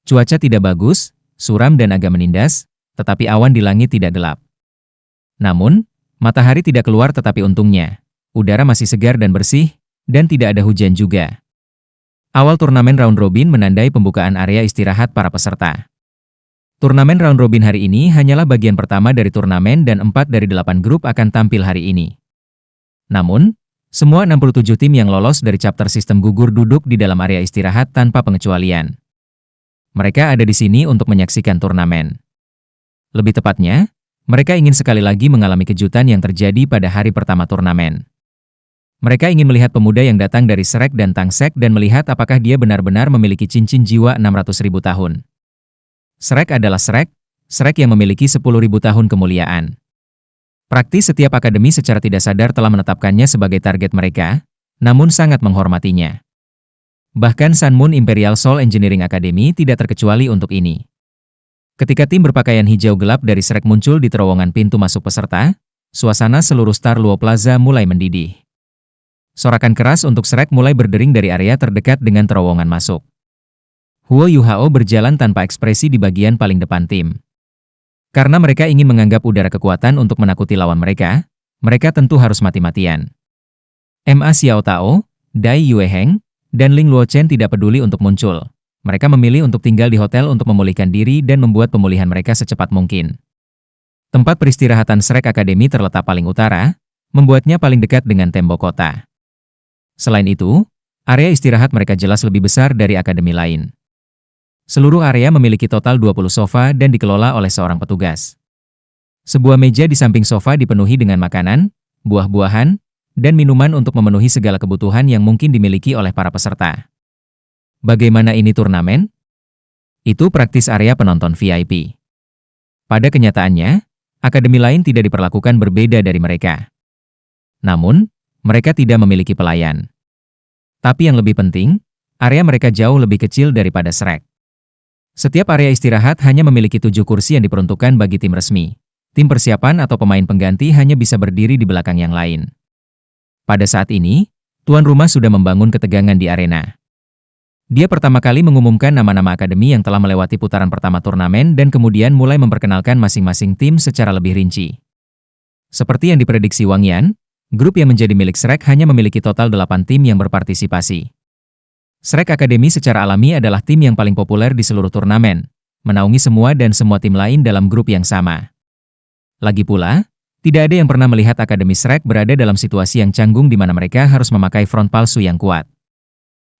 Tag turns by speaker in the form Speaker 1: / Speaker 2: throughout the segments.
Speaker 1: Cuaca tidak bagus, suram dan agak menindas, tetapi awan di langit tidak gelap. Namun, matahari tidak keluar tetapi untungnya, udara masih segar dan bersih, dan tidak ada hujan juga. Awal turnamen round robin menandai pembukaan area istirahat para peserta. Turnamen round robin hari ini hanyalah bagian pertama dari turnamen dan 4 dari 8 grup akan tampil hari ini. Namun, semua 67 tim yang lolos dari chapter sistem gugur duduk di dalam area istirahat tanpa pengecualian. Mereka ada di sini untuk menyaksikan turnamen. Lebih tepatnya, mereka ingin sekali lagi mengalami kejutan yang terjadi pada hari pertama turnamen. Mereka ingin melihat pemuda yang datang dari Shrek dan Tangsek dan melihat apakah dia benar-benar memiliki cincin jiwa 600.000 tahun. Shrek adalah Shrek, Shrek yang memiliki 10.000 tahun kemuliaan. Praktis setiap akademi secara tidak sadar telah menetapkannya sebagai target mereka, namun sangat menghormatinya. Bahkan Sun Moon Imperial Soul Engineering Academy tidak terkecuali untuk ini. Ketika tim berpakaian hijau gelap dari Shrek muncul di terowongan pintu masuk peserta, suasana seluruh Star Luo Plaza mulai mendidih. Sorakan keras untuk Shrek mulai berdering dari area terdekat dengan terowongan masuk. Huo Yuhao berjalan tanpa ekspresi di bagian paling depan tim. Karena mereka ingin menganggap udara kekuatan untuk menakuti lawan mereka tentu harus mati-matian. Ma Xiao Tao, Dai Yue Heng, dan Ling Luochen tidak peduli untuk muncul. Mereka memilih untuk tinggal di hotel untuk memulihkan diri dan membuat pemulihan mereka secepat mungkin. Tempat peristirahatan Shrek Academy terletak paling utara, membuatnya paling dekat dengan tembok kota. Selain itu, area istirahat mereka jelas lebih besar dari akademi lain. Seluruh area memiliki total 20 sofa dan dikelola oleh seorang petugas. Sebuah meja di samping sofa dipenuhi dengan makanan, buah-buahan, dan minuman untuk memenuhi segala kebutuhan yang mungkin dimiliki oleh para peserta. Bagaimana ini turnamen? Itu praktis area penonton VIP. Pada kenyataannya, akademi lain tidak diperlakukan berbeda dari mereka. Namun, mereka tidak memiliki pelayan. Tapi yang lebih penting, area mereka jauh lebih kecil daripada Shrek. Setiap area istirahat hanya memiliki 7 kursi yang diperuntukkan bagi tim resmi. Tim persiapan atau pemain pengganti hanya bisa berdiri di belakang yang lain. Pada saat ini, tuan rumah sudah membangun ketegangan di arena. Dia pertama kali mengumumkan nama-nama akademi yang telah melewati putaran pertama turnamen dan kemudian mulai memperkenalkan masing-masing tim secara lebih rinci. Seperti yang diprediksi Wang Yan, grup yang menjadi milik Shrek hanya memiliki total 8 tim yang berpartisipasi. Shrek Academy secara alami adalah tim yang paling populer di seluruh turnamen, menaungi semua tim lain dalam grup yang sama. Lagi pula, tidak ada yang pernah melihat Akademi Shrek berada dalam situasi yang canggung di mana mereka harus memakai front palsu yang kuat.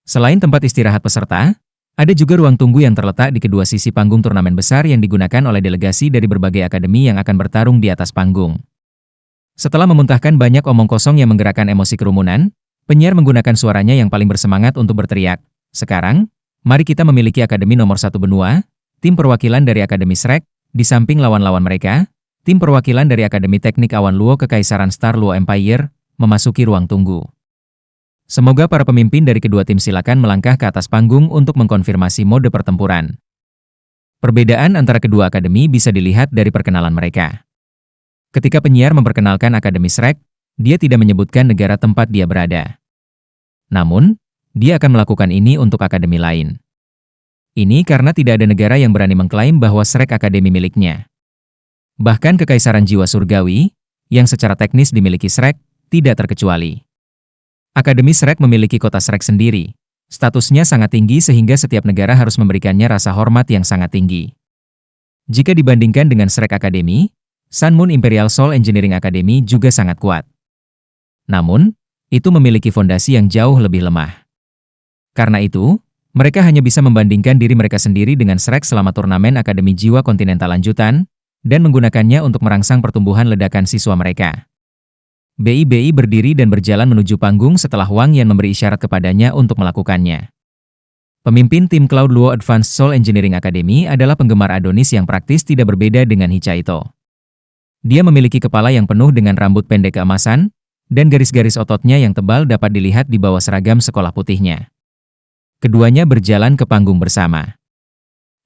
Speaker 1: Selain tempat istirahat peserta, ada juga ruang tunggu yang terletak di kedua sisi panggung turnamen besar yang digunakan oleh delegasi dari berbagai akademi yang akan bertarung di atas panggung. Setelah memuntahkan banyak omong kosong yang menggerakkan emosi kerumunan, penyiar menggunakan suaranya yang paling bersemangat untuk berteriak, "Sekarang, mari kita memiliki akademi nomor 1 benua, tim perwakilan dari Akademi Shrek, di samping lawan-lawan mereka, tim perwakilan dari Akademi Teknik Awan Luo Kekaisaran Star Luo Empire, memasuki ruang tunggu." Semoga para pemimpin dari kedua tim silakan melangkah ke atas panggung untuk mengkonfirmasi mode pertempuran. Perbedaan antara kedua akademi bisa dilihat dari perkenalan mereka. Ketika penyiar memperkenalkan Akademi Shrek, dia tidak menyebutkan negara tempat dia berada. Namun, dia akan melakukan ini untuk akademi lain. Ini karena tidak ada negara yang berani mengklaim bahwa Shrek Academy miliknya. Bahkan Kekaisaran Jiwa Surgawi, yang secara teknis dimiliki Shrek, tidak terkecuali. Akademi Shrek memiliki kota Shrek sendiri. Statusnya sangat tinggi sehingga setiap negara harus memberikannya rasa hormat yang sangat tinggi. Jika dibandingkan dengan Shrek Academy, Sun Moon Imperial Soul Engineering Academy juga sangat kuat. Namun, itu memiliki fondasi yang jauh lebih lemah. Karena itu, mereka hanya bisa membandingkan diri mereka sendiri dengan Shrek selama turnamen Akademi Jiwa Kontinental lanjutan, dan menggunakannya untuk merangsang pertumbuhan ledakan siswa mereka. BI berdiri dan berjalan menuju panggung setelah Wang Yan memberi isyarat kepadanya untuk melakukannya. Pemimpin tim Cloud Luo Advanced Soul Engineering Academy adalah penggemar Adonis yang praktis tidak berbeda dengan Hichaito. Dia memiliki kepala yang penuh dengan rambut pendek keemasan, dan garis-garis ototnya yang tebal dapat dilihat di bawah seragam sekolah putihnya. Keduanya berjalan ke panggung bersama.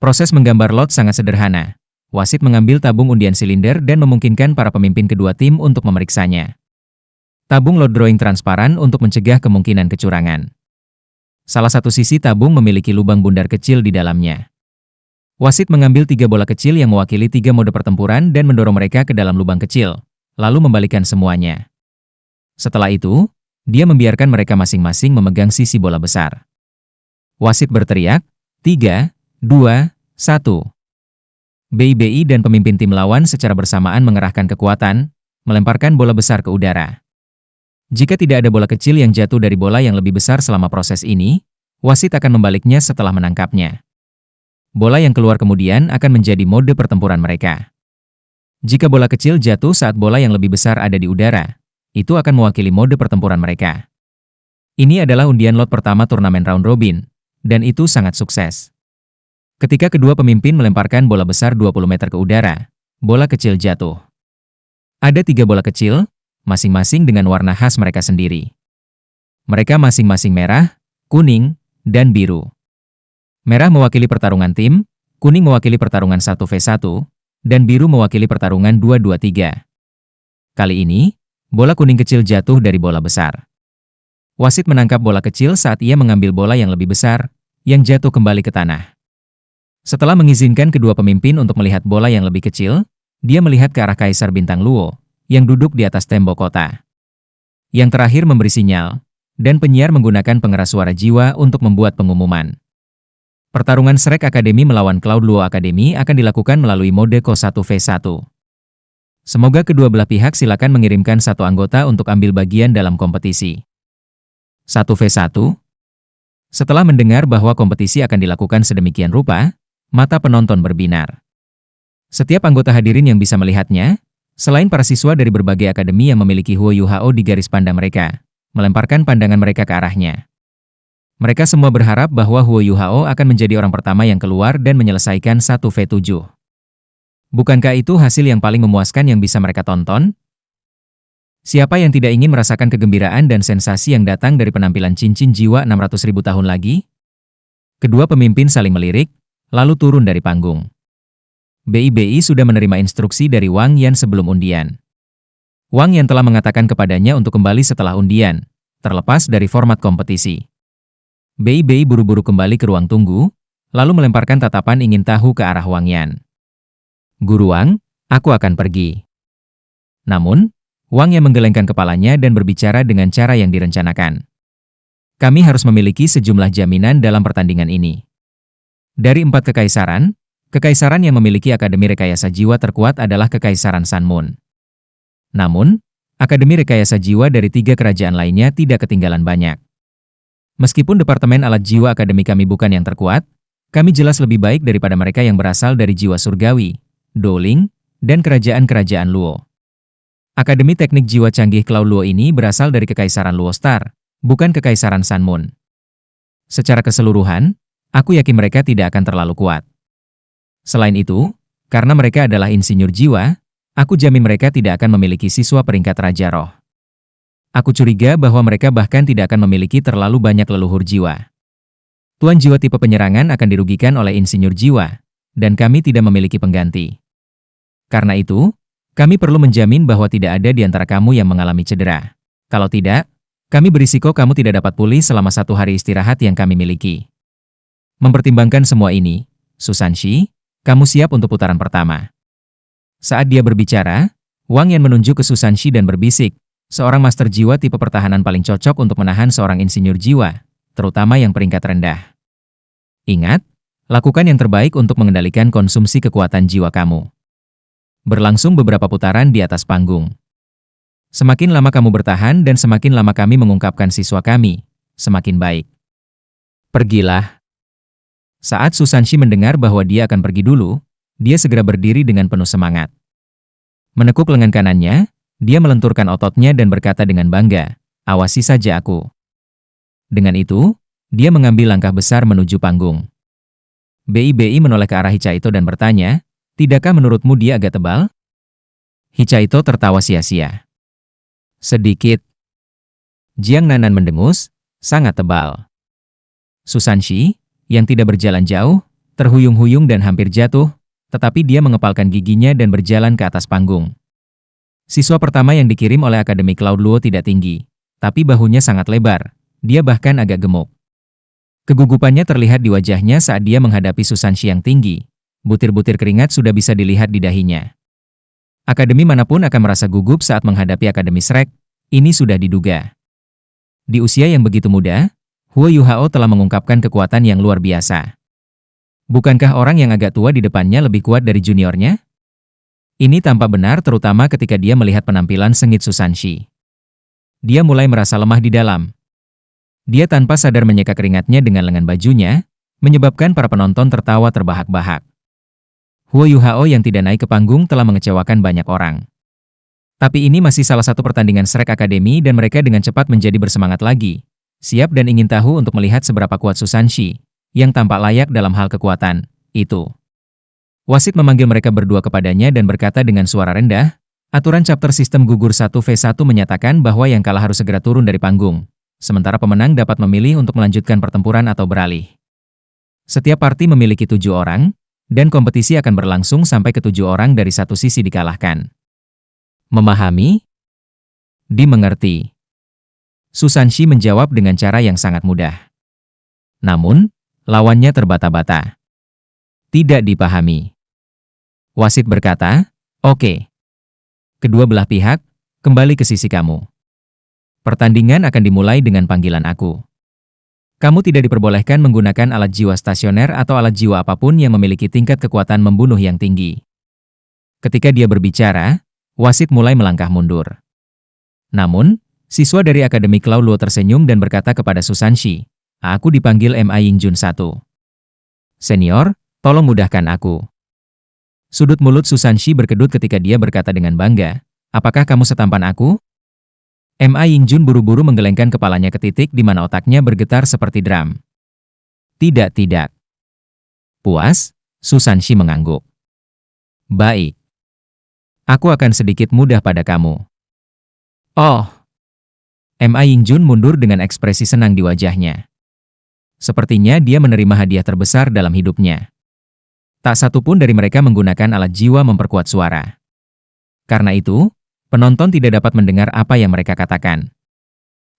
Speaker 1: Proses menggambar lot sangat sederhana. Wasit mengambil tabung undian silinder dan memungkinkan para pemimpin kedua tim untuk memeriksanya. Tabung lot drawing transparan untuk mencegah kemungkinan kecurangan. Salah satu sisi tabung memiliki lubang bundar kecil di dalamnya. Wasit mengambil 3 bola kecil yang mewakili 3 mode pertempuran dan mendorong mereka ke dalam lubang kecil, lalu membalikkan semuanya. Setelah itu, dia membiarkan mereka masing-masing memegang sisi bola besar. Wasit berteriak, 3, 2, 1. BIBI dan pemimpin tim lawan secara bersamaan mengerahkan kekuatan, melemparkan bola besar ke udara. Jika tidak ada bola kecil yang jatuh dari bola yang lebih besar selama proses ini, wasit akan membaliknya setelah menangkapnya. Bola yang keluar kemudian akan menjadi mode pertempuran mereka. Jika bola kecil jatuh saat bola yang lebih besar ada di udara, itu akan mewakili mode pertempuran mereka. Ini adalah undian lot pertama turnamen round robin, dan itu sangat sukses. Ketika kedua pemimpin melemparkan bola besar 20 meter ke udara, bola kecil jatuh. Ada 3 bola kecil, masing-masing dengan warna khas mereka sendiri. Mereka masing-masing merah, kuning, dan biru. Merah mewakili pertarungan tim, kuning mewakili pertarungan 1v1, dan biru mewakili pertarungan 2-2-3. Kali ini, bola kuning kecil jatuh dari bola besar. Wasit menangkap bola kecil saat ia mengambil bola yang lebih besar, yang jatuh kembali ke tanah. Setelah mengizinkan kedua pemimpin untuk melihat bola yang lebih kecil, dia melihat ke arah Kaisar Bintang Luo, yang duduk di atas tembok kota. Yang terakhir memberi sinyal, dan penyiar menggunakan pengeras suara jiwa untuk membuat pengumuman. Pertarungan Shrek Academy melawan Cloud Luo Academy akan dilakukan melalui mode Ko 1v1. Semoga kedua belah pihak silakan mengirimkan satu anggota untuk ambil bagian dalam kompetisi. 1v1. Setelah mendengar bahwa kompetisi akan dilakukan sedemikian rupa, mata penonton berbinar. Setiap anggota hadirin yang bisa melihatnya, selain para siswa dari berbagai akademi yang memiliki Huo Yu Hao di garis pandang mereka, melemparkan pandangan mereka ke arahnya. Mereka semua berharap bahwa Huo Yu Hao akan menjadi orang pertama yang keluar dan menyelesaikan 1v7. Bukankah itu hasil yang paling memuaskan yang bisa mereka tonton? Siapa yang tidak ingin merasakan kegembiraan dan sensasi yang datang dari penampilan cincin jiwa 600.000 tahun lagi? Kedua pemimpin saling melirik, lalu turun dari panggung. BIBI sudah menerima instruksi dari Wang Yan sebelum undian. Wang Yan telah mengatakan kepadanya untuk kembali setelah undian, terlepas dari format kompetisi. BIBI buru-buru kembali ke ruang tunggu, lalu melemparkan tatapan ingin tahu ke arah Wang Yan. Guru Wang, aku akan pergi. Namun, Wang Yan menggelengkan kepalanya dan berbicara dengan cara yang direncanakan. Kami harus memiliki sejumlah jaminan dalam pertandingan ini. Dari 4 kekaisaran, kekaisaran yang memiliki Akademi Rekayasa Jiwa terkuat adalah Kekaisaran Sun Moon. Namun, Akademi Rekayasa Jiwa dari 3 kerajaan lainnya tidak ketinggalan banyak. Meskipun Departemen Alat Jiwa Akademi kami bukan yang terkuat, kami jelas lebih baik daripada mereka yang berasal dari jiwa surgawi, Doling, dan kerajaan-kerajaan Luo. Akademi Teknik Jiwa Canggih Cloud Luo ini berasal dari Kekaisaran Luo Star, bukan Kekaisaran Sun Moon. Secara keseluruhan, aku yakin mereka tidak akan terlalu kuat. Selain itu, karena mereka adalah insinyur jiwa, aku jamin mereka tidak akan memiliki siswa peringkat Raja Roh. Aku curiga bahwa mereka bahkan tidak akan memiliki terlalu banyak leluhur jiwa. Tuan jiwa tipe penyerangan akan dirugikan oleh insinyur jiwa, dan kami tidak memiliki pengganti. Karena itu, kami perlu menjamin bahwa tidak ada di antara kamu yang mengalami cedera. Kalau tidak, kami berisiko kamu tidak dapat pulih selama 1 hari istirahat yang kami miliki. Mempertimbangkan semua ini, Susan Shi, kamu siap untuk putaran pertama. Saat dia berbicara, Wang Yan menunjuk ke Susan Shi dan berbisik, seorang master jiwa tipe pertahanan paling cocok untuk menahan seorang insinyur jiwa, terutama yang peringkat rendah. Ingat, lakukan yang terbaik untuk mengendalikan konsumsi kekuatan jiwa kamu. Berlangsung beberapa putaran di atas panggung. Semakin lama kamu bertahan dan semakin lama kami mengungkapkan siswa kami, semakin baik. Pergilah. Saat Susan Shi mendengar bahwa dia akan pergi dulu, dia segera berdiri dengan penuh semangat. Menekuk lengan kanannya, dia melenturkan ototnya dan berkata dengan bangga, awasi saja aku. Dengan itu, dia mengambil langkah besar menuju panggung. BIBI menoleh ke arah Hichaito dan bertanya, tidakkah menurutmu dia agak tebal? Hichaito tertawa sia-sia. Sedikit. Jiang Nanan mendengus, sangat tebal. Susan Shi, yang tidak berjalan jauh, terhuyung-huyung dan hampir jatuh, tetapi dia mengepalkan giginya dan berjalan ke atas panggung. Siswa pertama yang dikirim oleh Akademi Cloud Luo tidak tinggi, tapi bahunya sangat lebar, dia bahkan agak gemuk. Kegugupannya terlihat di wajahnya saat dia menghadapi Susan Shi yang tinggi, Butir-butir keringat sudah bisa dilihat di dahinya. Akademi manapun akan merasa gugup saat menghadapi Akademi Shrek, ini sudah diduga. Di usia yang begitu muda, Huo Yuhao telah mengungkapkan kekuatan yang luar biasa. Bukankah orang yang agak tua di depannya lebih kuat dari juniornya? Ini tampak benar terutama ketika dia melihat penampilan sengit Susanshi. Dia mulai merasa lemah di dalam. Dia tanpa sadar menyeka keringatnya dengan lengan bajunya, menyebabkan para penonton tertawa terbahak-bahak. Huo Yuhao yang tidak naik ke panggung telah mengecewakan banyak orang. Tapi ini masih salah satu pertandingan Shrek Academy dan mereka dengan cepat menjadi bersemangat lagi, siap dan ingin tahu untuk melihat seberapa kuat Susanshi, yang tampak layak dalam hal kekuatan itu. Wasit memanggil mereka berdua kepadanya dan berkata dengan suara rendah, aturan chapter sistem gugur 1v1 menyatakan bahwa yang kalah harus segera turun dari panggung, sementara pemenang dapat memilih untuk melanjutkan pertempuran atau beralih. Setiap parti memiliki 7 orang, dan kompetisi akan berlangsung sampai ke-7 orang dari satu sisi dikalahkan. Memahami? Dimengerti. Susanshi menjawab dengan cara yang sangat mudah. Namun, lawannya terbata-bata. Tidak dipahami. Wasit berkata, "Oke. Kedua belah pihak, kembali ke sisi kamu. Pertandingan akan dimulai dengan panggilan aku. Kamu tidak diperbolehkan menggunakan alat jiwa stasioner atau alat jiwa apapun yang memiliki tingkat kekuatan membunuh yang tinggi." Ketika dia berbicara, wasit mulai melangkah mundur. Namun, siswa dari Akademi Cloud Luo tersenyum dan berkata kepada Susanshi, "Aku dipanggil Ma Yingjun 1. Senior, tolong mudahkan aku." Sudut mulut Susanshi berkedut ketika dia berkata dengan bangga, "Apakah kamu setampan aku?" Ma Yingjun buru-buru menggelengkan kepalanya ke titik di mana otaknya bergetar seperti drum. Tidak. Puas, Susanshi mengangguk. "Baik. Aku akan sedikit mudah pada kamu." Oh. Ma Yingjun mundur dengan ekspresi senang di wajahnya. Sepertinya dia menerima hadiah terbesar dalam hidupnya. Tak satu pun dari mereka menggunakan alat jiwa memperkuat suara. Karena itu, penonton tidak dapat mendengar apa yang mereka katakan.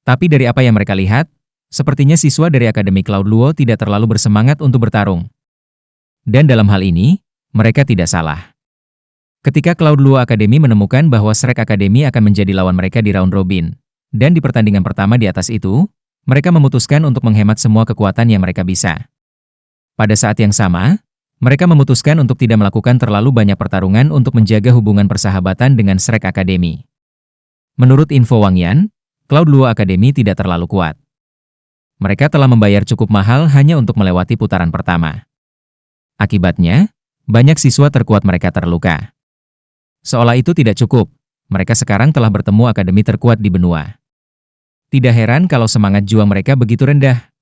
Speaker 1: Tapi dari apa yang mereka lihat, sepertinya siswa dari Akademi Cloud Luo tidak terlalu bersemangat untuk bertarung. Dan dalam hal ini, mereka tidak salah. Ketika Cloud Luo Academy menemukan bahwa Shrek Academy akan menjadi lawan mereka di round robin, dan di pertandingan pertama di atas itu, mereka memutuskan untuk menghemat semua kekuatan yang mereka bisa. Pada saat yang sama, mereka memutuskan untuk tidak melakukan terlalu banyak pertarungan untuk menjaga hubungan persahabatan dengan Shrek Academy. Menurut info Wang Yan, Cloud Luo Academy tidak terlalu kuat. Mereka telah membayar cukup mahal hanya untuk melewati putaran pertama. Akibatnya, banyak siswa terkuat mereka terluka. Seolah itu tidak cukup, mereka sekarang telah bertemu akademi terkuat di benua. Tidak heran kalau semangat juang mereka begitu rendah.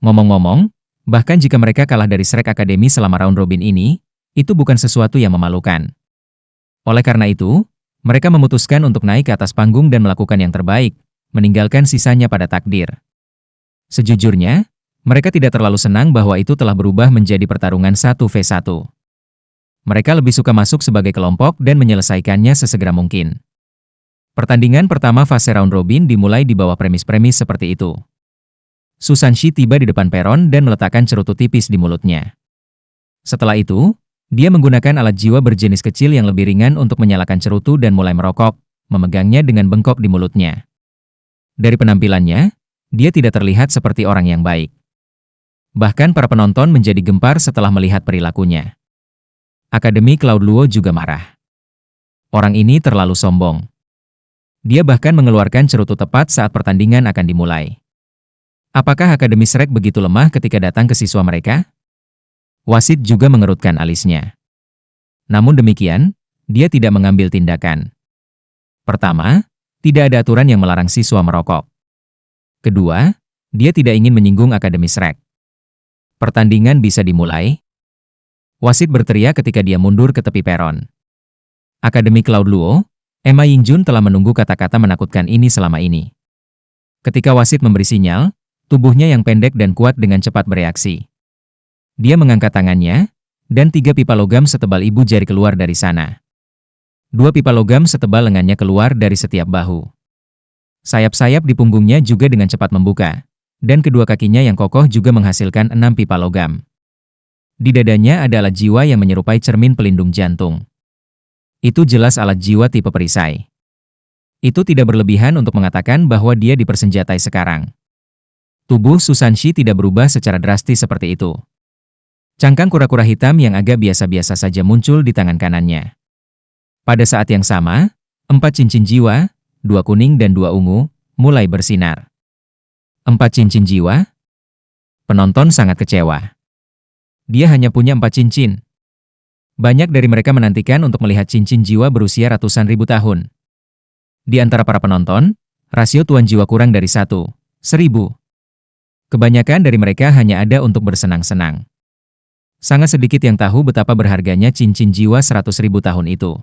Speaker 1: Ngomong-ngomong, bahkan jika mereka kalah dari Shrek Academy selama round robin ini, itu bukan sesuatu yang memalukan. Oleh karena itu, mereka memutuskan untuk naik ke atas panggung dan melakukan yang terbaik, meninggalkan sisanya pada takdir. Sejujurnya, mereka tidak terlalu senang bahwa itu telah berubah menjadi pertarungan 1v1. Mereka lebih suka masuk sebagai kelompok dan menyelesaikannya sesegera mungkin. Pertandingan pertama fase round robin dimulai di bawah premis-premis seperti itu. Susanshi tiba di depan peron dan meletakkan cerutu tipis di mulutnya. Setelah itu, dia menggunakan alat jiwa berjenis kecil yang lebih ringan untuk menyalakan cerutu dan mulai merokok, memegangnya dengan bengkok di mulutnya. Dari penampilannya, dia tidak terlihat seperti orang yang baik. Bahkan para penonton menjadi gempar setelah melihat perilakunya. Akademi Cloud Luo juga marah. Orang ini terlalu sombong. Dia bahkan mengeluarkan cerutu tepat saat pertandingan akan dimulai. Apakah Akademi Shrek begitu lemah ketika datang ke siswa mereka? Wasit juga mengerutkan alisnya. Namun demikian, dia tidak mengambil tindakan. Pertama, tidak ada aturan yang melarang siswa merokok. Kedua, dia tidak ingin menyinggung Akademi Shrek. Pertandingan bisa dimulai. Wasit berteriak ketika dia mundur ke tepi peron. Akademi Cloud Luo, Ma Yingjun telah menunggu kata-kata menakutkan ini selama ini. Ketika wasit memberi sinyal, tubuhnya yang pendek dan kuat dengan cepat bereaksi. Dia mengangkat tangannya, dan 3 pipa logam setebal ibu jari keluar dari sana. 2 pipa logam setebal lengannya keluar dari setiap bahu. Sayap-sayap di punggungnya juga dengan cepat membuka, dan kedua kakinya yang kokoh juga menghasilkan 6 pipa logam. Di dadanya ada alat jiwa yang menyerupai cermin pelindung jantung. Itu jelas alat jiwa tipe perisai. Itu tidak berlebihan untuk mengatakan bahwa dia dipersenjatai sekarang. Tubuh Susanshi tidak berubah secara drastis seperti itu. Cangkang kura-kura hitam yang agak biasa-biasa saja muncul di tangan kanannya. Pada saat yang sama, 4 cincin jiwa, 2 kuning dan 2 ungu, mulai bersinar. 4 cincin jiwa? Penonton sangat kecewa. Dia hanya punya 4 cincin. Banyak dari mereka menantikan untuk melihat cincin jiwa berusia ratusan ribu tahun. Di antara para penonton, rasio tuan jiwa kurang dari 1/1000. Kebanyakan dari mereka hanya ada untuk bersenang-senang. Sangat sedikit yang tahu betapa berharganya cincin jiwa 100.000 tahun itu.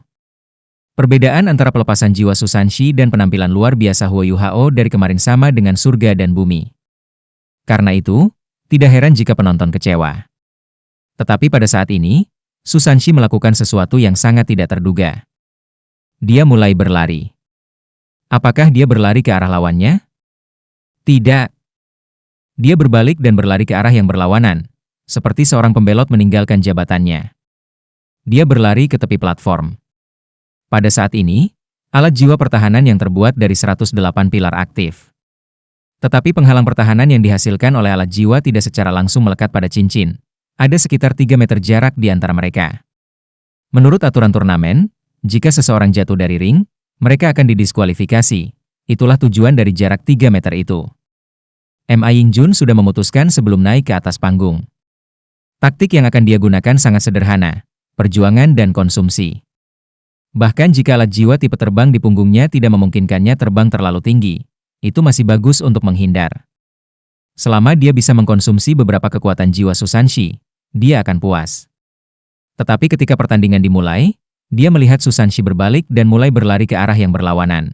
Speaker 1: Perbedaan antara pelepasan jiwa Susanshi dan penampilan luar biasa Huo Yuhao dari kemarin sama dengan surga dan bumi. Karena itu, tidak heran jika penonton kecewa. Tetapi pada saat ini, Susanshi melakukan sesuatu yang sangat tidak terduga. Dia mulai berlari. Apakah dia berlari ke arah lawannya? Tidak. Dia berbalik dan berlari ke arah yang berlawanan, seperti seorang pembelot meninggalkan jabatannya. Dia berlari ke tepi platform. Pada saat ini, alat jiwa pertahanan yang terbuat dari 108 pilar aktif. Tetapi penghalang pertahanan yang dihasilkan oleh alat jiwa tidak secara langsung melekat pada cincin. Ada sekitar 3 meter jarak di antara mereka. Menurut aturan turnamen, jika seseorang jatuh dari ring, mereka akan didiskualifikasi. Itulah tujuan dari jarak 3 meter itu. Ma Yingjun sudah memutuskan sebelum naik ke atas panggung. Taktik yang akan dia gunakan sangat sederhana, perjuangan dan konsumsi. Bahkan jika alat jiwa tipe terbang di punggungnya tidak memungkinkannya terbang terlalu tinggi, itu masih bagus untuk menghindar. Selama dia bisa mengkonsumsi beberapa kekuatan jiwa Susanshi, dia akan puas. Tetapi ketika pertandingan dimulai, dia melihat Susanshi berbalik dan mulai berlari ke arah yang berlawanan.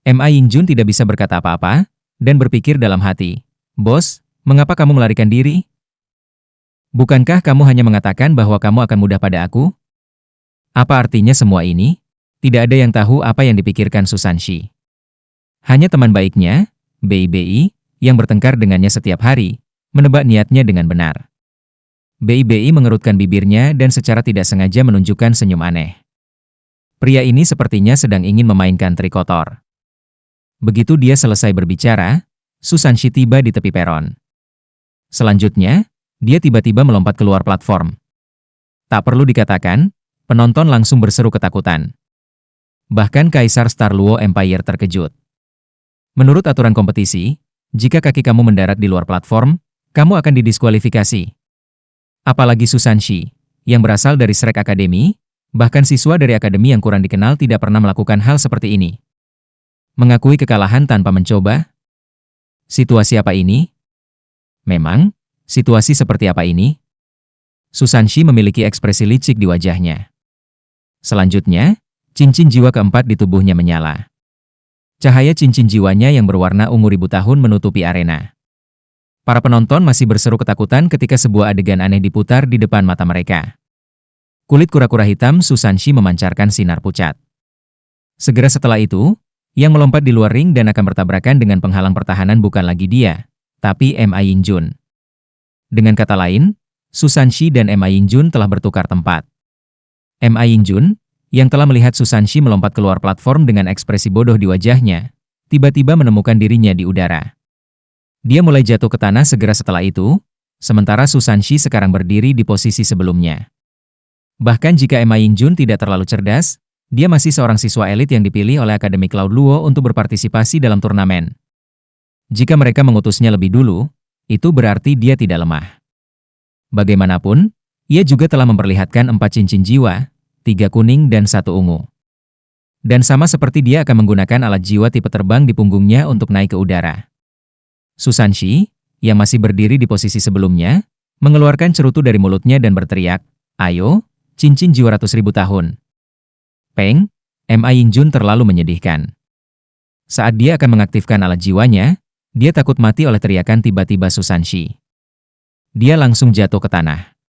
Speaker 1: Ma Yingjun tidak bisa berkata apa-apa, dan berpikir dalam hati, "Bos, mengapa kamu melarikan diri? Bukankah kamu hanya mengatakan bahwa kamu akan mudah pada aku?" Apa artinya semua ini? Tidak ada yang tahu apa yang dipikirkan Susanshi. Hanya teman baiknya, Bei, yang bertengkar dengannya setiap hari, menebak niatnya dengan benar. Bei mengerutkan bibirnya dan secara tidak sengaja menunjukkan senyum aneh. Pria ini sepertinya sedang ingin memainkan trik kotor. Begitu dia selesai berbicara, Susanshi tiba di tepi peron. Selanjutnya, dia tiba-tiba melompat keluar platform. Tak perlu dikatakan, penonton langsung berseru ketakutan. Bahkan Kaisar Star Luo Empire terkejut. Menurut aturan kompetisi, jika kaki kamu mendarat di luar platform, kamu akan didiskualifikasi. Apalagi Susanshi, yang berasal dari Shrek Academy, bahkan siswa dari akademi yang kurang dikenal tidak pernah melakukan hal seperti ini. Mengakui kekalahan tanpa mencoba? Situasi apa ini? Memang, situasi seperti apa ini? Susanshi memiliki ekspresi licik di wajahnya. Selanjutnya, cincin jiwa keempat di tubuhnya menyala. Cahaya cincin jiwanya yang berwarna ungu ribu tahun menutupi arena. Para penonton masih berseru ketakutan ketika sebuah adegan aneh diputar di depan mata mereka. Kulit kura-kura hitam Susanshi memancarkan sinar pucat. Segera setelah itu, yang melompat di luar ring dan akan bertabrakan dengan penghalang pertahanan bukan lagi dia, tapi Ma Yingjun. Dengan kata lain, Susanshi dan Ma Yingjun telah bertukar tempat. Ma Yingjun, yang telah melihat Susanshi melompat keluar platform dengan ekspresi bodoh di wajahnya, tiba-tiba menemukan dirinya di udara. Dia mulai jatuh ke tanah segera setelah itu, sementara Susanshi sekarang berdiri di posisi sebelumnya. Bahkan jika Ma Yingjun tidak terlalu cerdas, dia masih seorang siswa elit yang dipilih oleh Akademi Cloud Luo untuk berpartisipasi dalam turnamen. Jika mereka mengutusnya lebih dulu, itu berarti dia tidak lemah. Bagaimanapun, ia juga telah memperlihatkan 4 cincin jiwa, 3 kuning dan 1 ungu. Dan sama seperti dia akan menggunakan alat jiwa tipe terbang di punggungnya untuk naik ke udara. Susanshi, yang masih berdiri di posisi sebelumnya, mengeluarkan cerutu dari mulutnya dan berteriak, "Ayo, cincin jiwa ratus ribu tahun." Peng, Ma Yingjun terlalu menyedihkan. Saat dia akan mengaktifkan alat jiwanya, dia takut mati oleh teriakan tiba-tiba Susanshi. Dia langsung jatuh ke tanah.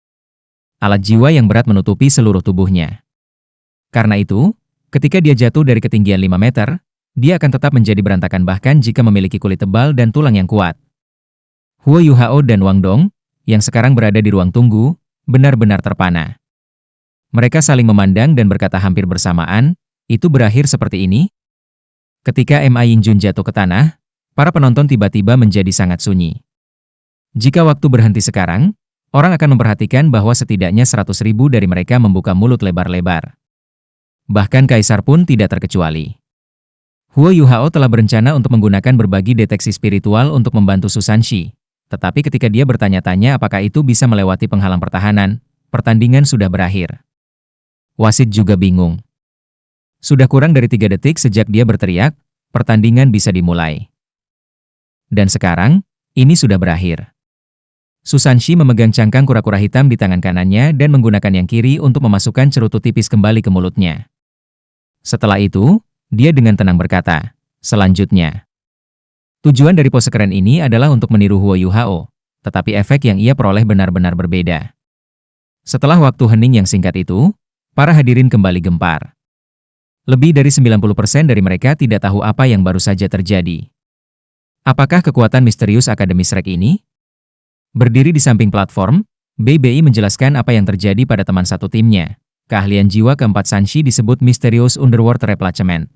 Speaker 1: Alat jiwa yang berat menutupi seluruh tubuhnya. Karena itu, ketika dia jatuh dari ketinggian 5 meter, dia akan tetap menjadi berantakan bahkan jika memiliki kulit tebal dan tulang yang kuat. Huo Yuhao dan Wang Dong, yang sekarang berada di ruang tunggu, benar-benar terpana. Mereka saling memandang dan berkata hampir bersamaan, "Itu berakhir seperti ini?" Ketika Ma Yingjun jatuh ke tanah, para penonton tiba-tiba menjadi sangat sunyi. Jika waktu berhenti sekarang, orang akan memperhatikan bahwa setidaknya 100.000 dari mereka membuka mulut lebar-lebar. Bahkan Kaisar pun tidak terkecuali. Huo Yuhao telah berencana untuk menggunakan berbagi deteksi spiritual untuk membantu Susanshi. Tetapi ketika dia bertanya-tanya apakah itu bisa melewati penghalang pertahanan, pertandingan sudah berakhir. Wasit juga bingung. Sudah kurang dari 3 detik sejak dia berteriak, pertandingan bisa dimulai. Dan sekarang, ini sudah berakhir. Susanshi memegang cangkang kura-kura hitam di tangan kanannya dan menggunakan yang kiri untuk memasukkan cerutu tipis kembali ke mulutnya. Setelah itu, dia dengan tenang berkata, "Selanjutnya." Tujuan dari pose keren ini adalah untuk meniru Huo Yuhao, tetapi efek yang ia peroleh benar-benar berbeda. Setelah waktu hening yang singkat itu, para hadirin kembali gempar. Lebih dari 90% dari mereka tidak tahu apa yang baru saja terjadi. Apakah kekuatan misterius Akademi Shrek ini? Berdiri di samping platform, BBI menjelaskan apa yang terjadi pada teman satu timnya. Keahlian jiwa keempat Sanshi disebut Mysterious Underworld Replacement.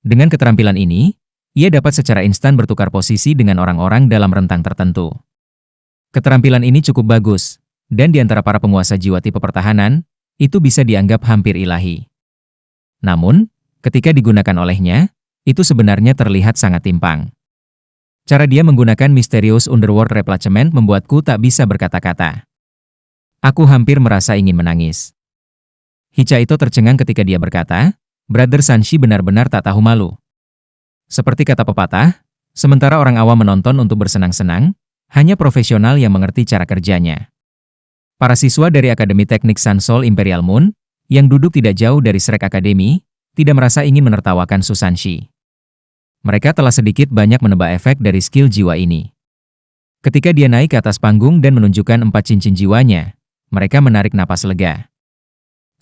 Speaker 1: Dengan keterampilan ini, ia dapat secara instan bertukar posisi dengan orang-orang dalam rentang tertentu. Keterampilan ini cukup bagus, dan di antara para penguasa jiwa tipe pertahanan, itu bisa dianggap hampir ilahi. Namun, ketika digunakan olehnya, itu sebenarnya terlihat sangat timpang. Cara dia menggunakan Mysterious Underworld Replacement membuatku tak bisa berkata-kata. Aku hampir merasa ingin menangis. Hichaito tercengang ketika dia berkata, Brother Sanshi benar-benar tak tahu malu. Seperti kata pepatah, sementara orang awam menonton untuk bersenang-senang, hanya profesional yang mengerti cara kerjanya. Para siswa dari Akademi Teknik Sansol Imperial Moon, yang duduk tidak jauh dari Shrek Academy, tidak merasa ingin menertawakan Susanshi. Mereka telah sedikit banyak menebak efek dari skill jiwa ini. Ketika dia naik ke atas panggung dan menunjukkan 4 cincin jiwanya, mereka menarik napas lega.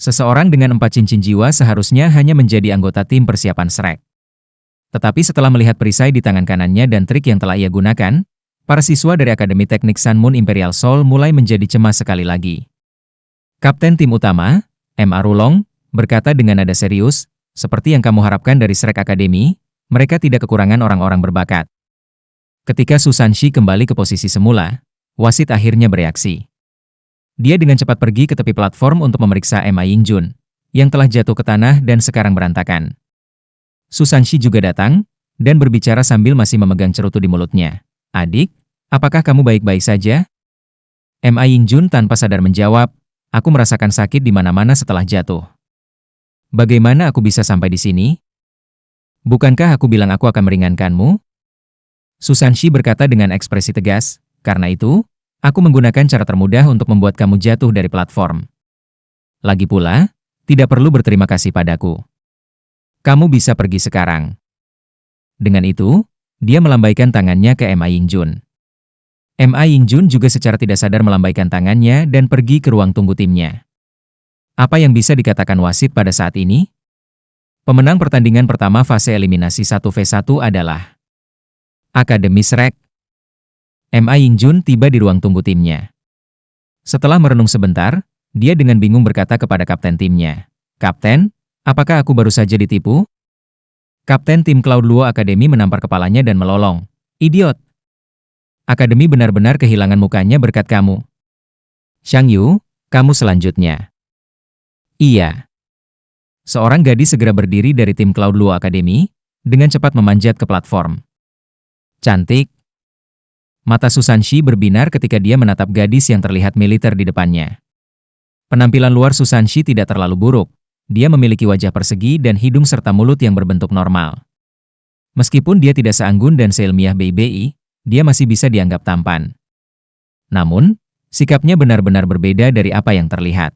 Speaker 1: Seseorang dengan 4 cincin jiwa seharusnya hanya menjadi anggota tim persiapan Shrek. Tetapi setelah melihat perisai di tangan kanannya dan trik yang telah ia gunakan, para siswa dari Akademi Teknik Sun Moon Imperial Soul mulai menjadi cemas sekali lagi. Kapten tim utama, M.A. Rulong, berkata dengan nada serius, seperti yang kamu harapkan dari Shrek Academy, mereka tidak kekurangan orang-orang berbakat. Ketika Susanshi kembali ke posisi semula, wasit akhirnya bereaksi. Dia dengan cepat pergi ke tepi platform untuk memeriksa Ma Yingjun, yang telah jatuh ke tanah dan sekarang berantakan. Susanshi juga datang, dan berbicara sambil masih memegang cerutu di mulutnya. Adik, apakah kamu baik-baik saja? Ma Yingjun tanpa sadar menjawab, aku merasakan sakit di mana-mana setelah jatuh. Bagaimana aku bisa sampai di sini? Bukankah aku bilang aku akan meringankanmu? Susanshi berkata dengan ekspresi tegas, karena itu, aku menggunakan cara termudah untuk membuat kamu jatuh dari platform. Lagi pula, tidak perlu berterima kasih padaku. Kamu bisa pergi sekarang. Dengan itu, dia melambaikan tangannya ke Ma Yingjun. Ma Yingjun juga secara tidak sadar melambaikan tangannya dan pergi ke ruang tunggu timnya. Apa yang bisa dikatakan wasit pada saat ini? Pemenang pertandingan pertama fase eliminasi 1v1 adalah Akademi Shrek. Ma Yingjun tiba di ruang tunggu timnya. Setelah merenung sebentar, dia dengan bingung berkata kepada kapten timnya, Kapten, apakah aku baru saja ditipu? Kapten tim Cloud Luo Academy menampar kepalanya dan melolong. Idiot! Akademi benar-benar kehilangan mukanya berkat kamu. Xiang Yu, kamu selanjutnya. Iya. Seorang gadis segera berdiri dari tim Cloud Luo Academy, dengan cepat memanjat ke platform. Cantik. Mata Susanshi berbinar ketika dia menatap gadis yang terlihat militer di depannya. Penampilan luar Susanshi tidak terlalu buruk. Dia memiliki wajah persegi dan hidung serta mulut yang berbentuk normal. Meskipun dia tidak seanggun dan seilmiah BBI, dia masih bisa dianggap tampan. Namun, sikapnya benar-benar berbeda dari apa yang terlihat.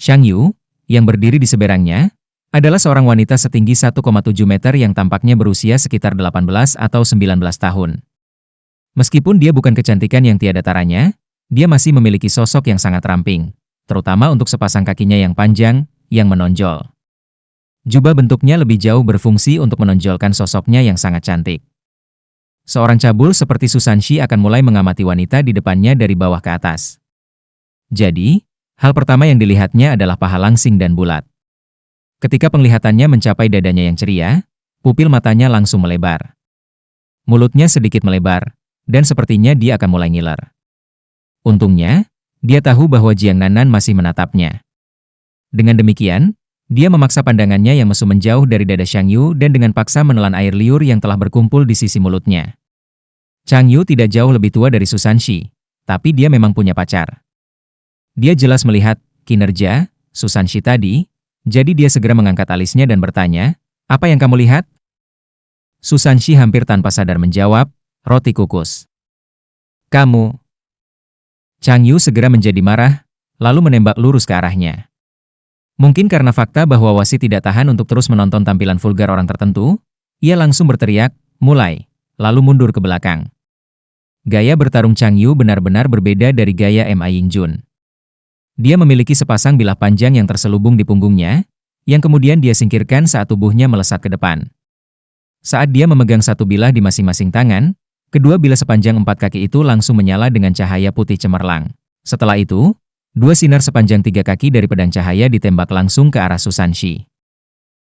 Speaker 1: Xiang Yu, yang berdiri di seberangnya, adalah seorang wanita setinggi 1,7 meter yang tampaknya berusia sekitar 18 atau 19 tahun. Meskipun dia bukan kecantikan yang tiada taranya, dia masih memiliki sosok yang sangat ramping, terutama untuk sepasang kakinya yang panjang, yang menonjol. Jubah bentuknya lebih jauh berfungsi untuk menonjolkan sosoknya yang sangat cantik. Seorang cabul seperti Susanshi akan mulai mengamati wanita di depannya dari bawah ke atas. Jadi, hal pertama yang dilihatnya adalah paha langsing dan bulat. Ketika penglihatannya mencapai dadanya yang ceria, pupil matanya langsung melebar. Mulutnya sedikit melebar, dan sepertinya dia akan mulai ngiler. Untungnya, dia tahu bahwa Jiang Nanan masih menatapnya. Dengan demikian, dia memaksa pandangannya yang mesum menjauh dari dada Xiang Yu dan dengan paksa menelan air liur yang telah berkumpul di sisi mulutnya. Chang Yu tidak jauh lebih tua dari Susanshi, tapi dia memang punya pacar. Dia jelas melihat kinerja Susanshi tadi, jadi dia segera mengangkat alisnya dan bertanya, "Apa yang kamu lihat?" Susanshi hampir tanpa sadar menjawab, "Roti kukus." "Kamu..." Chang Yu segera menjadi marah, lalu menembak lurus ke arahnya. Mungkin karena fakta bahwa wasit tidak tahan untuk terus menonton tampilan vulgar orang tertentu, ia langsung berteriak, "Mulai!" lalu mundur ke belakang. Gaya bertarung Chang Yu benar-benar berbeda dari gaya Ma Yingjun. Dia memiliki sepasang bilah panjang yang terselubung di punggungnya, yang kemudian dia singkirkan saat tubuhnya melesat ke depan. Saat dia memegang satu bilah di masing-masing tangan, kedua bilah sepanjang 4 kaki itu langsung menyala dengan cahaya putih cemerlang. Setelah itu, 2 sinar sepanjang 3 kaki dari pedang cahaya ditembak langsung ke arah Susanshi.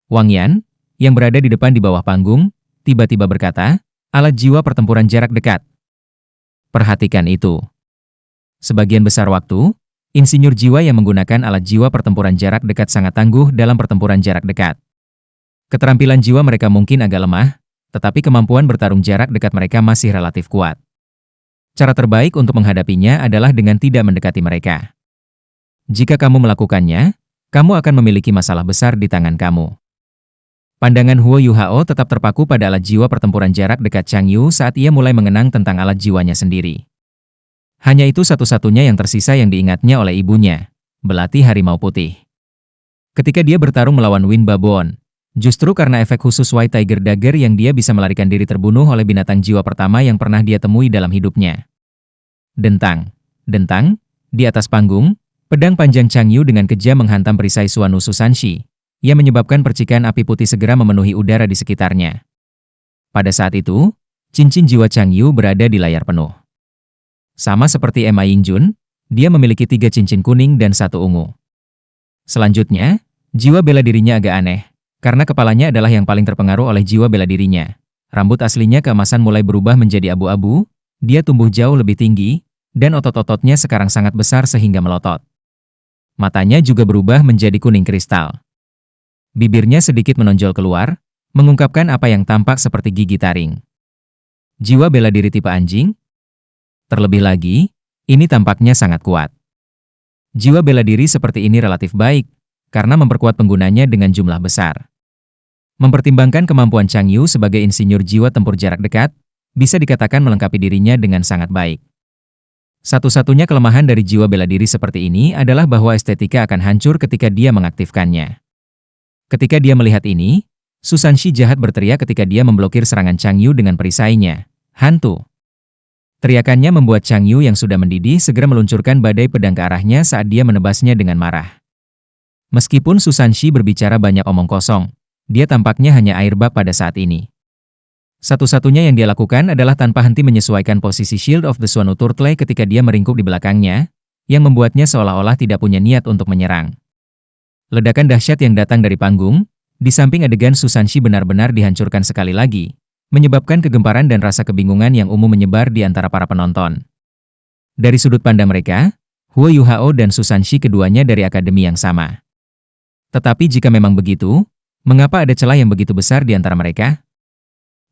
Speaker 1: Wang Yan, yang berada di depan di bawah panggung, tiba-tiba berkata, "Alat jiwa pertempuran jarak dekat." Perhatikan itu. Sebagian besar waktu, insinyur jiwa yang menggunakan alat jiwa pertempuran jarak dekat sangat tangguh dalam pertempuran jarak dekat. Keterampilan jiwa mereka mungkin agak lemah, tetapi kemampuan bertarung jarak dekat mereka masih relatif kuat. Cara terbaik untuk menghadapinya adalah dengan tidak mendekati mereka. Jika kamu melakukannya, kamu akan memiliki masalah besar di tangan kamu. Pandangan Huo Yuhao tetap terpaku pada alat jiwa pertempuran jarak dekat Chang Yu saat ia mulai mengenang tentang alat jiwanya sendiri. Hanya itu satu-satunya yang tersisa yang diingatnya oleh ibunya, belati harimau putih. Ketika dia bertarung melawan Win Babon, justru karena efek khusus White Tiger Dagger yang dia bisa melarikan diri terbunuh oleh binatang jiwa pertama yang pernah dia temui dalam hidupnya. Dentang, dentang, di atas panggung, pedang panjang Chang Yu dengan kejam menghantam perisai Suanu Susanshi, yang menyebabkan percikan api putih segera memenuhi udara di sekitarnya. Pada saat itu, cincin jiwa Chang Yu berada di layar penuh. Sama seperti Ma Yingjun, dia memiliki 3 cincin kuning dan 1 ungu. Selanjutnya, jiwa bela dirinya agak aneh, karena kepalanya adalah yang paling terpengaruh oleh jiwa bela dirinya. Rambut aslinya keemasan mulai berubah menjadi abu-abu, dia tumbuh jauh lebih tinggi, dan otot-ototnya sekarang sangat besar sehingga melotot. Matanya juga berubah menjadi kuning kristal. Bibirnya sedikit menonjol keluar, mengungkapkan apa yang tampak seperti gigi taring. Jiwa bela diri tipe anjing? Terlebih lagi, ini tampaknya sangat kuat. Jiwa bela diri seperti ini relatif baik, karena memperkuat penggunanya dengan jumlah besar. Mempertimbangkan kemampuan Chang Yu sebagai insinyur jiwa tempur jarak dekat, bisa dikatakan melengkapi dirinya dengan sangat baik. Satu-satunya kelemahan dari jiwa bela diri seperti ini adalah bahwa estetika akan hancur ketika dia mengaktifkannya. Ketika dia melihat ini, Susanshi jahat berteriak ketika dia memblokir serangan Chang Yu dengan perisainya. "Hantu!" Teriakannya membuat Chang Yu yang sudah mendidih segera meluncurkan badai pedang ke arahnya saat dia menebasnya dengan marah. Meskipun Susanshi berbicara banyak omong kosong, dia tampaknya hanya air bak pada saat ini. Satu-satunya yang dia lakukan adalah tanpa henti menyesuaikan posisi Shield of the Suanu Turtle ketika dia meringkuk di belakangnya, yang membuatnya seolah-olah tidak punya niat untuk menyerang. Ledakan dahsyat yang datang dari panggung, di samping adegan Susanshi benar-benar dihancurkan sekali lagi, menyebabkan kegemparan dan rasa kebingungan yang umum menyebar di antara para penonton. Dari sudut pandang mereka, Huo Yuhao dan Susanshi keduanya dari akademi yang sama. Tetapi jika memang begitu, mengapa ada celah yang begitu besar di antara mereka?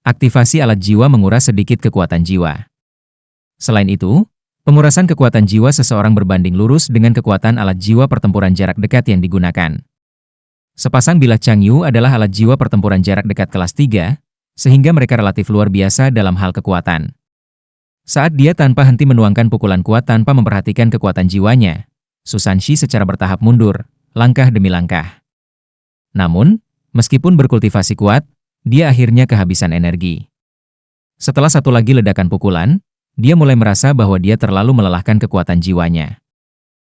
Speaker 1: Aktivasi alat jiwa menguras sedikit kekuatan jiwa. Selain itu, pengurasan kekuatan jiwa seseorang berbanding lurus dengan kekuatan alat jiwa pertempuran jarak dekat yang digunakan. Sepasang bilah Chang Yu adalah alat jiwa pertempuran jarak dekat kelas 3, sehingga mereka relatif luar biasa dalam hal kekuatan. Saat dia tanpa henti menuangkan pukulan kuat tanpa memperhatikan kekuatan jiwanya, Susanshi secara bertahap mundur, langkah demi langkah. Namun, meskipun berkultivasi kuat, dia akhirnya kehabisan energi. Setelah satu lagi ledakan pukulan, dia mulai merasa bahwa dia terlalu melelahkan kekuatan jiwanya.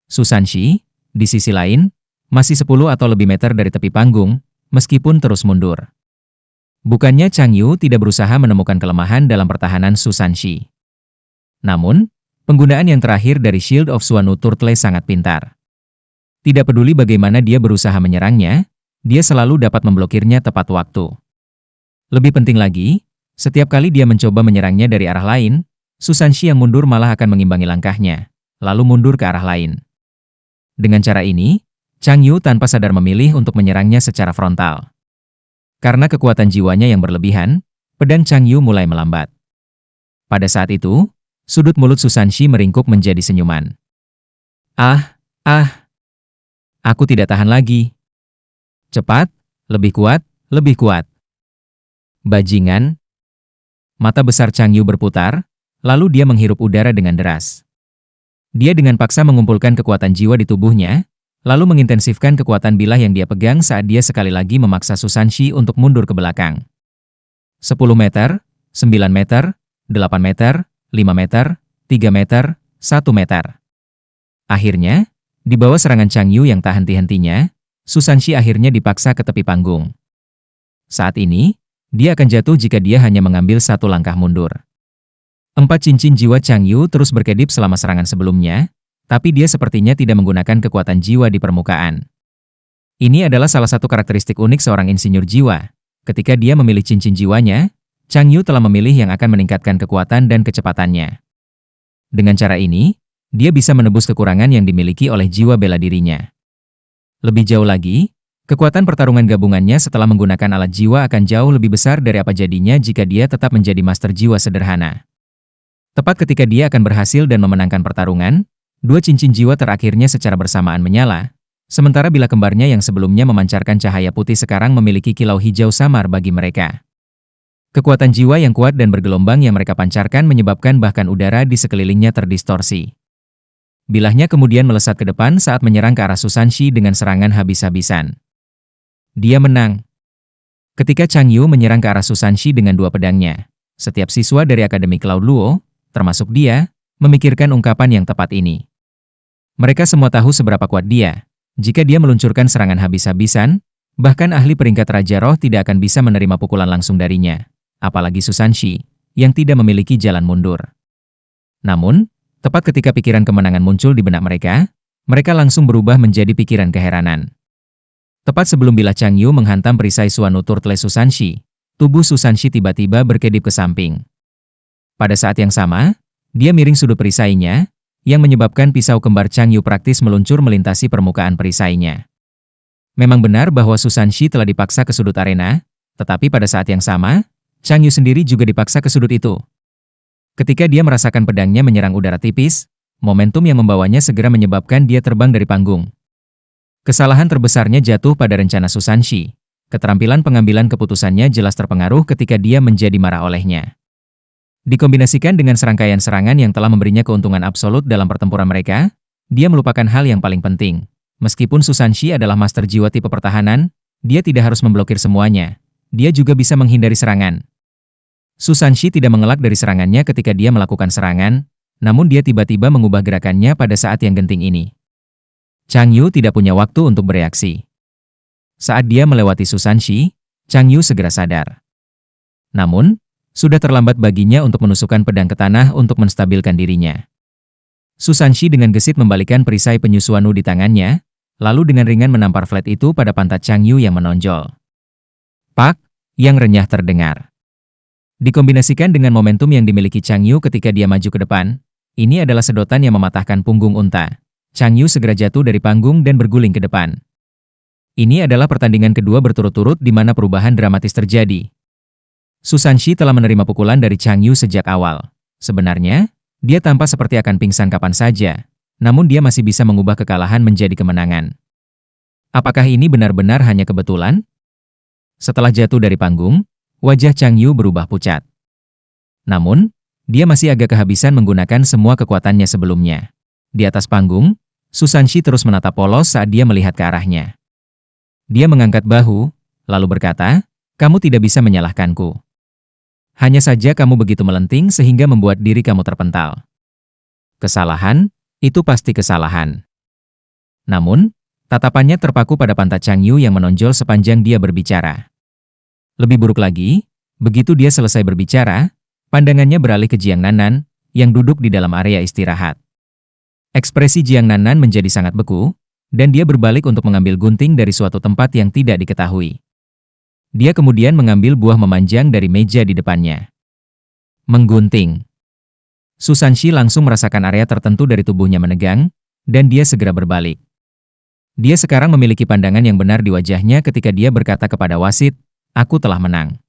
Speaker 1: Susanshi, di sisi lain, masih 10 atau lebih meter dari tepi panggung, meskipun terus mundur. Bukannya Chang Yu tidak berusaha menemukan kelemahan dalam pertahanan Susanshi. Namun, Penggunaan yang terakhir dari Shield of Suanu Turtle sangat pintar. Tidak peduli bagaimana dia berusaha menyerangnya, dia selalu dapat memblokirnya tepat waktu. Lebih penting lagi, setiap kali dia mencoba menyerangnya dari arah lain, Susanshi yang mundur malah akan mengimbangi langkahnya, lalu mundur ke arah lain. Dengan cara ini, Chang Yu tanpa sadar memilih untuk menyerangnya secara frontal. Karena kekuatan jiwanya yang berlebihan, pedang Chang Yu mulai melambat. Pada saat itu, sudut mulut Susanshi meringkuk menjadi senyuman. Aku tidak tahan lagi. Cepat, lebih kuat, lebih kuat. Bajingan. Mata besar Chang Yu berputar, lalu dia menghirup udara dengan deras. Dia dengan paksa mengumpulkan kekuatan jiwa di tubuhnya, lalu mengintensifkan kekuatan bilah yang dia pegang saat dia sekali lagi memaksa Susanshi untuk mundur ke belakang. 10 meter, 9 meter, 8 meter, 5 meter, 3 meter, 1 meter. Akhirnya, di bawah serangan Chang Yu yang tak henti-hentinya, Susanshi akhirnya dipaksa ke tepi panggung. Saat ini, dia akan jatuh jika dia hanya mengambil satu langkah mundur. 4 cincin jiwa Chang Yu terus berkedip selama serangan sebelumnya, tapi dia sepertinya tidak menggunakan kekuatan jiwa di permukaan. Ini adalah salah satu karakteristik unik seorang insinyur jiwa. Ketika dia memilih cincin jiwanya, Chang Yu telah memilih yang akan meningkatkan kekuatan dan kecepatannya. Dengan cara ini, dia bisa menebus kekurangan yang dimiliki oleh jiwa bela dirinya. Lebih jauh lagi, kekuatan pertarungan gabungannya setelah menggunakan alat jiwa akan jauh lebih besar dari apa jadinya jika dia tetap menjadi master jiwa sederhana. Tepat ketika dia akan berhasil dan memenangkan pertarungan, 2 cincin jiwa terakhirnya secara bersamaan menyala, sementara bilah kembarnya yang sebelumnya memancarkan cahaya putih sekarang memiliki kilau hijau samar bagi mereka. Kekuatan jiwa yang kuat dan bergelombang yang mereka pancarkan menyebabkan bahkan udara di sekelilingnya terdistorsi. Bilahnya kemudian melesat ke depan saat menyerang ke arah Susanshi dengan serangan habis-habisan. Dia menang. Ketika Chang Yu menyerang ke arah Susanshi dengan 2 pedangnya, setiap siswa dari Akademi Cloud Luo, termasuk dia, memikirkan ungkapan yang tepat ini. Mereka semua tahu seberapa kuat dia. Jika dia meluncurkan serangan habis-habisan, bahkan ahli peringkat Raja Roh tidak akan bisa menerima pukulan langsung darinya. Apalagi Susanshi, yang tidak memiliki jalan mundur. Namun, tepat ketika pikiran kemenangan muncul di benak mereka, mereka langsung berubah menjadi pikiran keheranan. Tepat sebelum bilah Chang Yu menghantam perisai Suanu Turtle Susanshi, tubuh Susanshi tiba-tiba berkedip ke samping. Pada saat yang sama, dia miring sudut perisainya, yang menyebabkan pisau kembar Chang Yu praktis meluncur melintasi permukaan perisainya. Memang benar bahwa Susanshi telah dipaksa ke sudut arena, tetapi pada saat yang sama, Chang Yu sendiri juga dipaksa ke sudut itu. Ketika dia merasakan pedangnya menyerang udara tipis, momentum yang membawanya segera menyebabkan dia terbang dari panggung. Kesalahan terbesarnya jatuh pada rencana Susanshi. Keterampilan pengambilan keputusannya jelas terpengaruh ketika dia menjadi marah olehnya. Dikombinasikan dengan serangkaian serangan yang telah memberinya keuntungan absolut dalam pertempuran mereka, dia melupakan hal yang paling penting. Meskipun Susanshi adalah master jiwa tipe pertahanan, dia tidak harus memblokir semuanya. Dia juga bisa menghindari serangan. Susanshi tidak mengelak dari serangannya ketika dia melakukan serangan, namun dia tiba-tiba mengubah gerakannya pada saat yang genting ini. Chang Yu tidak punya waktu untuk bereaksi. Saat dia melewati Susanshi, Chang Yu segera sadar. Namun, sudah terlambat baginya untuk menusukkan pedang ke tanah untuk menstabilkan dirinya. Susanshi dengan gesit membalikkan perisai penyusuanu di tangannya, lalu dengan ringan menampar flat itu pada pantat Chang Yu yang menonjol. Pak, yang renyah terdengar. Dikombinasikan dengan momentum yang dimiliki Chang Yu ketika dia maju ke depan, ini adalah sedotan yang mematahkan punggung unta. Chang Yu segera jatuh dari panggung dan berguling ke depan. Ini adalah pertandingan kedua berturut-turut di mana perubahan dramatis terjadi. Susanshi telah menerima pukulan dari Chang Yu sejak awal. Sebenarnya, dia tampak seperti akan pingsan kapan saja, namun dia masih bisa mengubah kekalahan menjadi kemenangan. Apakah ini benar-benar hanya kebetulan? Setelah jatuh dari panggung, wajah Chang Yu berubah pucat. Namun, dia masih agak kehabisan menggunakan semua kekuatannya sebelumnya. Di atas panggung, Susanshi terus menatap polos saat dia melihat ke arahnya. Dia mengangkat bahu, lalu berkata, "Kamu tidak bisa menyalahkanku. Hanya saja kamu begitu melenting sehingga membuat diri kamu terpental." Kesalahan, itu pasti kesalahan. Namun, tatapannya terpaku pada pantat Chang Yu yang menonjol sepanjang dia berbicara. Lebih buruk lagi, begitu dia selesai berbicara, pandangannya beralih ke Jiang Nanan, yang duduk di dalam area istirahat. Ekspresi Jiang Nannan menjadi sangat beku, dan dia berbalik untuk mengambil gunting dari suatu tempat yang tidak diketahui. Dia kemudian mengambil buah memanjang dari meja di depannya. Menggunting. Su Sanxi langsung merasakan area tertentu dari tubuhnya menegang, dan dia segera berbalik. Dia sekarang memiliki pandangan yang benar di wajahnya ketika dia berkata kepada wasit, "Aku telah menang.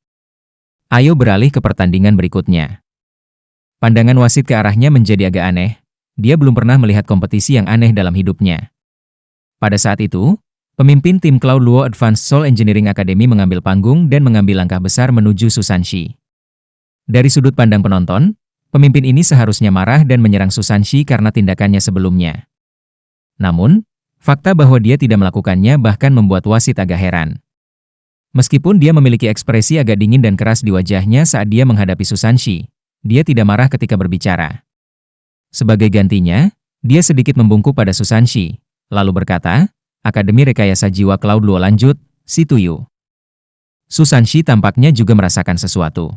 Speaker 1: Ayo beralih ke pertandingan berikutnya." Pandangan wasit ke arahnya menjadi agak aneh. Dia belum pernah melihat kompetisi yang aneh dalam hidupnya. Pada saat itu, pemimpin tim Cloud Luo Advanced Soul Engineering Academy mengambil panggung dan mengambil langkah besar menuju Su Sanxi. Dari sudut pandang penonton, pemimpin ini seharusnya marah dan menyerang Su Sanxi karena tindakannya sebelumnya. Namun, fakta bahwa dia tidak melakukannya bahkan membuat wasit agak heran. Meskipun dia memiliki ekspresi agak dingin dan keras di wajahnya saat dia menghadapi Su Sanxi, dia tidak marah ketika berbicara. Sebagai gantinya, dia sedikit membungkuk pada Su Sanxi, lalu berkata, "Akademi Rekayasa Jiwa Cloud Luo lanjut, si Tuyu." Su Sanxi tampaknya juga merasakan sesuatu.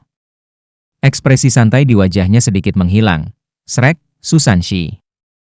Speaker 1: Ekspresi santai di wajahnya sedikit menghilang. Srek, Su Sanxi.